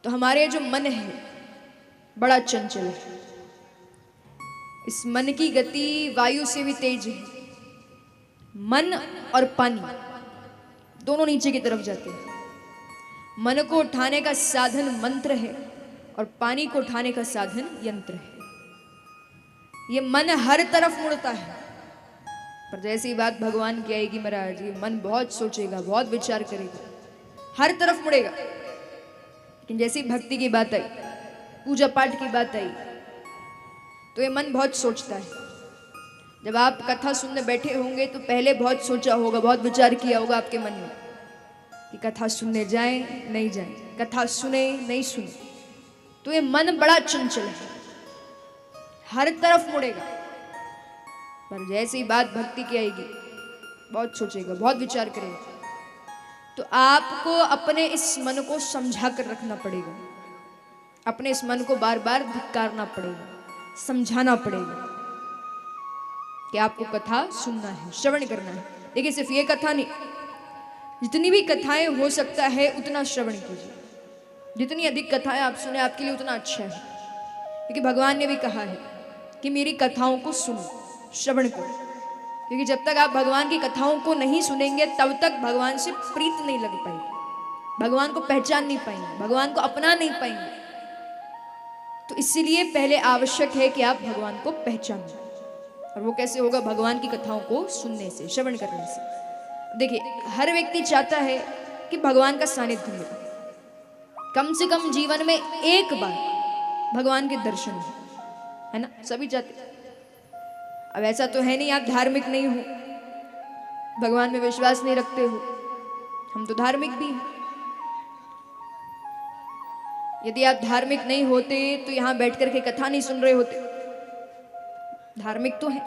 तो हमारे जो मन है बड़ा चंचल है। इस मन की गति वायु से भी तेज है। मन और पानी दोनों नीचे की तरफ जाते हैं। मन को उठाने का साधन मंत्र है और पानी को उठाने का साधन यंत्र है। ये मन हर तरफ मुड़ता है, पर जैसे ही बात भगवान की आएगी महाराज, ये मन बहुत सोचेगा, बहुत विचार करेगा, हर तरफ मुड़ेगा। लेकिन जैसे ही भक्ति की बात आई, पूजा पाठ की बात आई, तो ये मन बहुत सोचता है। जब आप कथा सुनने बैठे होंगे तो पहले बहुत सोचा होगा, बहुत विचार किया होगा आपके मन में कि कथा सुनने जाएं नहीं जाएं, कथा सुने नहीं सुने। तो ये मन बड़ा चंचल है, हर तरफ मुड़ेगा। पर जैसे ही बात भक्ति की आएगी, बहुत सोचेगा, बहुत विचार करेगा। तो आपको अपने इस मन को समझा कर रखना पड़ेगा, अपने इस मन को बार बार धिक्कारना पड़ेगा, समझाना पड़ेगा कि आपको कथा सुनना है, श्रवण करना है। देखिए सिर्फ ये कथा नहीं, जितनी भी कथाएं हो सकता है उतना श्रवण कीजिए। जितनी अधिक कथाएं आप सुने आपके लिए उतना अच्छा है, क्योंकि भगवान ने भी कहा है कि मेरी कथाओं को सुनो, श्रवण करो। क्योंकि जब तक आप भगवान की कथाओं को नहीं सुनेंगे तब तक भगवान से प्रीत नहीं लग पाएगी, भगवान को पहचान नहीं पाएंगे, भगवान को अपना नहीं पाएंगे। तो इसीलिए पहले आवश्यक है कि आप भगवान को पहचानें। और वो कैसे होगा? भगवान की कथाओं को सुनने से, श्रवण करने से। देखिए हर व्यक्ति चाहता है कि भगवान का सानिध्य मिले, कम से कम जीवन में एक बार भगवान के दर्शन हो, है ना? सभी चाहते। अब ऐसा तो है नहीं आप धार्मिक नहीं हो, भगवान में विश्वास नहीं रखते हो, हम तो धार्मिक भी हैं। यदि आप धार्मिक नहीं होते तो यहां बैठकर के कथा नहीं सुन रहे होते। धार्मिक तो है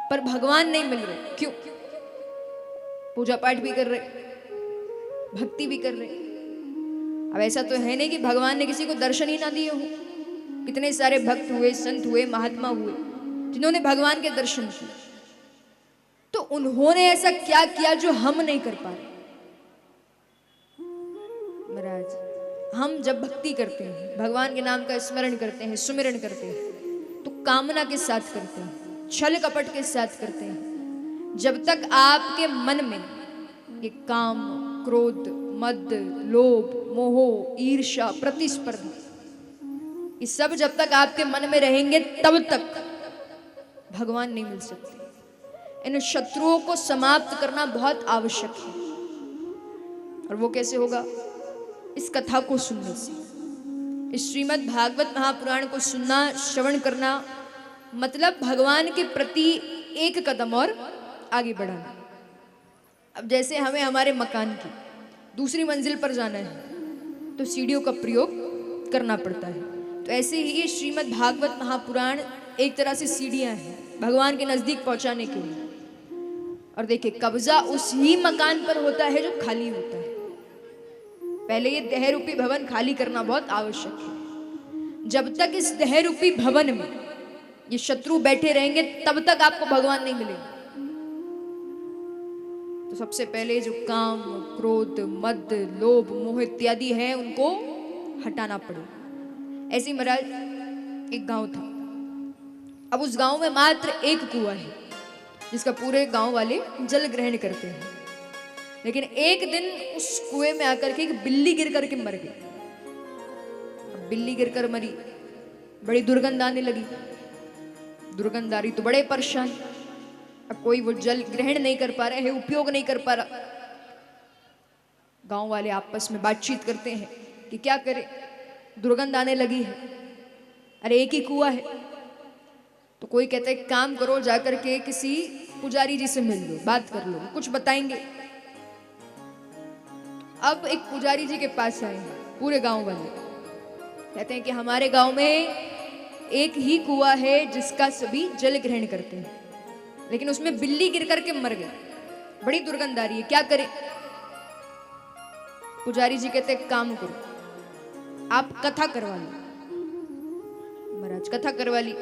पर भगवान नहीं मिल रहे। क्यों? पूजा पाठ भी कर रहे, भक्ति भी कर रहे। अब ऐसा तो है नहीं कि भगवान ने किसी को दर्शन ही ना दिए हो। कितने सारे भक्त हुए, संत हुए, महात्मा हुए जिन्होंने भगवान के दर्शन किए। तो उन्होंने ऐसा क्या किया जो हम नहीं कर पा रहे? महाराज, हम जब भक्ति करते हैं, भगवान के नाम का स्मरण करते हैं, सुमिरन करते हैं, तो कामना के साथ करते हैं, छल कपट के साथ करते हैं। जब तक आपके मन में ये काम, क्रोध, मद, लोभ, मोह, ईर्ष्या, प्रतिस्पर्धा, ये सब जब तक आपके मन में रहेंगे तब तक भगवान नहीं मिल सकते। इन शत्रुओं को समाप्त करना बहुत आवश्यक है। और वो कैसे होगा? इस कथा को सुनने से। इस श्रीमद् भागवत महापुराण को सुनना, श्रवण करना, मतलब भगवान के प्रति एक कदम और आगे बढ़ाना। अब जैसे हमें हमारे मकान की दूसरी मंजिल पर जाना है तो सीढ़ियों का प्रयोग करना पड़ता है। तो ऐसे ही ये श्रीमद् भागवत महापुराण एक तरह से सीढ़ियां हैं भगवान के नजदीक पहुंचाने के लिए। और देखिए कब्जा उस ही मकान पर होता है जो खाली होता है। पहले ये देह रूपी भवन खाली करना बहुत आवश्यक है। जब तक इस देह रूपी भवन में ये शत्रु बैठे रहेंगे तब तक आपको भगवान नहीं मिलेंगे। तो सबसे पहले जो काम, क्रोध, मद, लोभ, मोह इत्यादि है उनको हटाना पड़ेगा। ऐसे ही महाराज एक गांव था। अब उस गांव में मात्र एक कुआं है जिसका पूरे गांव वाले जल ग्रहण करते हैं। लेकिन एक दिन उस कुएं में आकर के एक बिल्ली गिर करके मर गई। अब बिल्ली गिरकर मरी, बड़ी दुर्गंध आने लगी। दुर्गंध आ रही तो बड़े परेशान। अब कोई वो जल ग्रहण नहीं कर पा रहे हैं, उपयोग नहीं कर पा रहा। गांव वाले आपस में बातचीत करते हैं कि क्या करें, दुर्गंध आने लगी है, अरे एक ही कुआं है। तो कोई कहता है काम करो, जाकर के किसी पुजारी जी से मिल लो, बात कर लो, कुछ बताएंगे। अब एक पुजारी जी के पास आए पूरे गांव वाले, कहते हैं कि हमारे गांव में एक ही कुआं है जिसका सभी जल ग्रहण करते हैं, लेकिन उसमें बिल्ली गिर करके मर गई, बड़ी दुर्गंध आ रही है, क्या करें? पुजारी जी कहते हैं काम करो, आप कथा करवा लो। महाराज कथा करवा ली,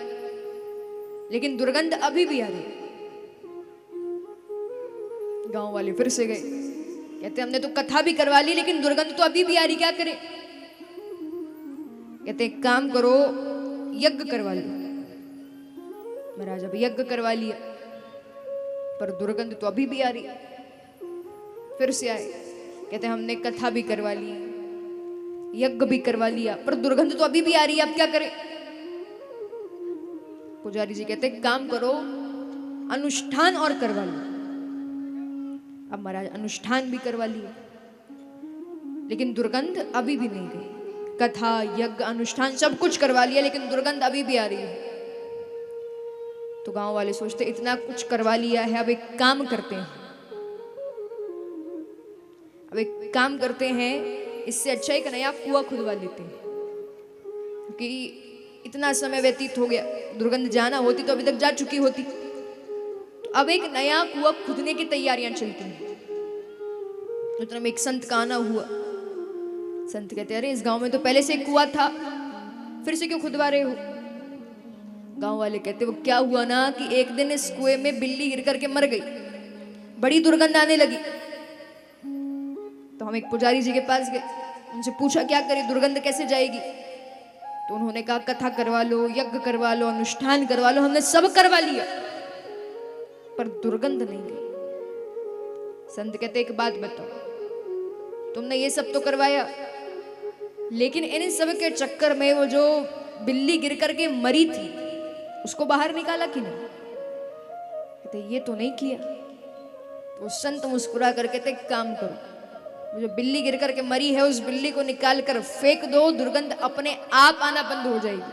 लेकिन दुर्गंध अभी भी आ रही। गांव वाले फिर से गए, कहते हमने तो कथा भी करवा ली लेकिन दुर्गंध तो अभी भी आ रही, क्या करें? कहते एक काम करो, यज्ञ करवा लो। महाराज अब यज्ञ करवा लिया, पर दुर्गंध तो अभी भी आ रही। फिर से आए, कहते हमने कथा भी करवा ली, यज्ञ भी करवा लिया, पर दुर्गंध तो अभी भी आ रही है, अब क्या करें? पुजारी जी कहते काम करो, अनुष्ठान और करवा लो। अब महाराज अनुष्ठान भी करवा लिया, लेकिन दुर्गंध अभी भी नहीं गई। कथा, यज्ञ, अनुष्ठान सब कुछ करवा लिया, लेकिन दुर्गंध अभी भी आ रही है। तो गांव वाले सोचते इतना कुछ करवा लिया है, अब एक काम करते हैं, इससे अच्छा एक नया कुआं खुदवा लेते हैं, क्योंकि इतना समय व्यतीत हो गया, दुर्गंध जाना होती तो अभी तक जा चुकी होती। तो अब एक नया कुआं खुदने की तैयारियां चलती हैं। उतना में एक संत का आना हुआ। संत कहते अरे इस गांव में तो पहले से एक कुआं था, फिर से क्यों खुदवा रहे हो? गांव वाले कहते वो क्या हुआ ना कि एक दिन इस कुएं में बिल्ली गिर करके मर गई, बड़ी दुर्गंध आने लगी। तो हम एक पुजारी जी के पास गए, उनसे पूछा क्या करें, दुर्गंध कैसे जाएगी? तो उन्होंने कहा कथा करवा लो, यज्ञ करवा लो, अनुष्ठान करवा लो। हमने सब करवा लिया, पर दुर्गंध नहीं गई। संत कहते एक बात बताओ, तुमने ये सब तो करवाया, लेकिन इन सब के चक्कर में वो जो बिल्ली गिर करके मरी थी उसको बाहर निकाला कि नहीं? कहते ये तो नहीं किया। तो संत मुस्कुरा कर कहते काम करो, वो जो बिल्ली गिर करके मरी है उस बिल्ली को निकाल कर फेंक दो, दुर्गंध अपने आप आना बंद हो जाएगी।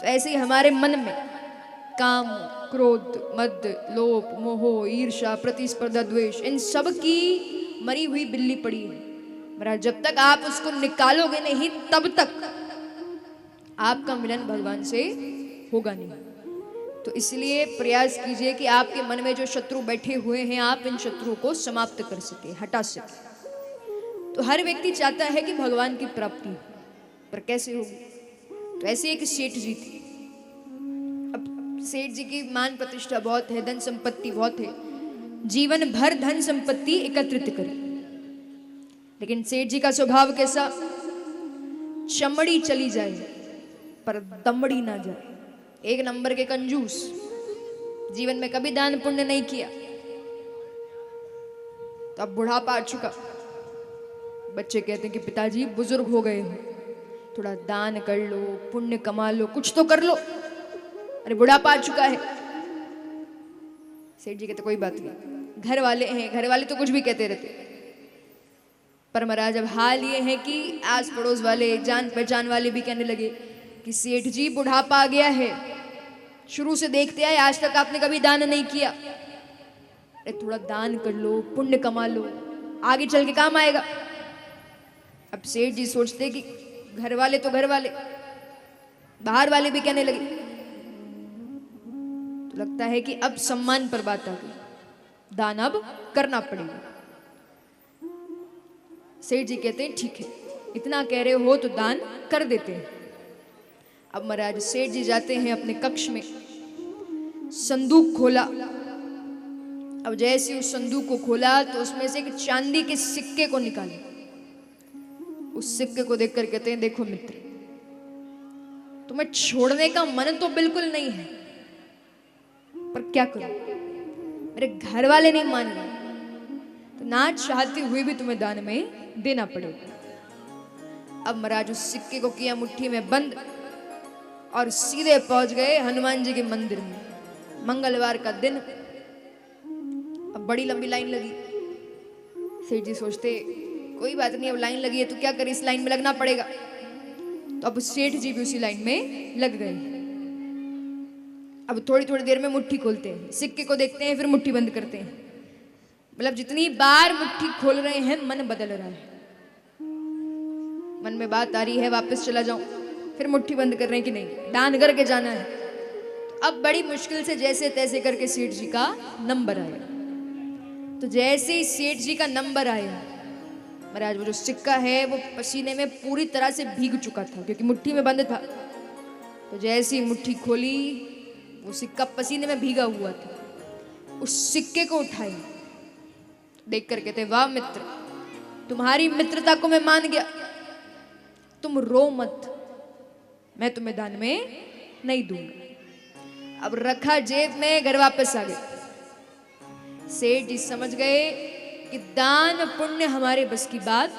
तो ऐसे ही हमारे मन में काम, क्रोध, मद, लोभ, मोह, ईर्ष्या, प्रतिस्पर्धा, द्वेष, इन सब की मरी हुई बिल्ली पड़ी है। महाराज जब तक आप उसको निकालोगे नहीं, तब तक आपका मिलन भगवान से होगा नहीं। तो इसलिए प्रयास कीजिए कि आपके मन में जो शत्रु बैठे हुए हैं, आप इन शत्रुओं को समाप्त कर सके, हटा सके। तो हर व्यक्ति चाहता है कि भगवान की प्राप्ति हो, पर कैसे होगी? तो ऐसे एक सेठ जी थे। अब सेठ जी की मान प्रतिष्ठा बहुत है, धन संपत्ति बहुत है, जीवन भर धन संपत्ति एकत्रित करी, लेकिन सेठ जी का स्वभाव कैसा? चमड़ी चली जाए पर दमड़ी ना जाए। एक नंबर के कंजूस, जीवन में कभी दान पुण्य नहीं किया। तो अब बुढ़ापा आ चुका, बच्चे कहते हैं कि पिताजी बुजुर्ग हो गए हो, थोड़ा दान कर लो, पुण्य कमा लो, कुछ तो कर लो, अरे बुढ़ापा आ चुका है। सेठ जी कहते कोई बात नहीं, घर वाले हैं, घर वाले तो कुछ भी कहते रहते। पर महाराज अब हाल ये है कि आस पड़ोस वाले, जान पहचान वाले भी कहने लगे कि सेठ जी बुढ़ापा आ गया है, शुरू से देखते आए आज तक आपने कभी दान नहीं किया, अरे थोड़ा दान कर लो, पुण्य कमा लो, आगे चल के काम आएगा। अब सेठ जी सोचते कि घर वाले तो घर वाले, बाहर वाले भी कहने लगे, तो लगता है कि अब सम्मान पर बात आ गई, दान अब करना पड़ेगा। सेठ जी कहते हैं ठीक है, इतना कह रहे हो तो दान कर देते हैं। अब महाराज सेठ जी जाते हैं अपने कक्ष में, संदूक खोला। अब जैसे उस संदूक को खोला तो उसमें से एक चांदी के सिक्के को निकाले। उस सिक्के को देखकर कहते हैं देखो मित्र, तुम्हें छोड़ने का मन तो बिल्कुल नहीं है, पर क्या करूं, मेरे घर वाले नहीं मान रहे, तो ना चाहते हुए भी तुम्हें दान में देना पड़ेगा। अब महाराज उस सिक्के को किया मुट्ठी में बंद और सीधे पहुंच गए हनुमान जी के मंदिर में। मंगलवार का दिन, अब बड़ी लंबी लाइन लगी। सेठ जी सोचते कोई बात नहीं, अब लाइन लगी है तो क्या करें, इस लाइन में लगना पड़ेगा। तो अब सेठ जी भी उसी लाइन में लग गए। अब थोड़ी थोड़ी देर में मुट्ठी खोलते हैं, सिक्के को देखते हैं, फिर मुट्ठी बंद करते हैं। मतलब जितनी बार मुट्ठी खोल रहे हैं मन बदल रहा है, मन में बात आ रही है वापस चला जाऊं, फिर मुट्ठी बंद कर रहे हैं कि नहीं दान करके जाना है। तो अब बड़ी मुश्किल से जैसे तैसे करके सेठ जी का नंबर आया। तो जैसे ही सेठ जी का नंबर आया, महाराज वो जो सिक्का है वो पसीने में पूरी तरह से भीग चुका था, क्योंकि मुट्ठी में बंद था। तो जैसे ही मुट्ठी खोली, वो सिक्का पसीने में भीगा हुआ था। उस सिक्के को उठाया, देख कर कहते वाह मित्र, तुम्हारी मित्रता को मैं मान गया, तुम रो मत, मैं तुम्हें दान में नहीं दूंगा। अब रखा जेब में, घर वापस आ गए। सेठ जी समझ गए कि दान पुण्य हमारे बस की बात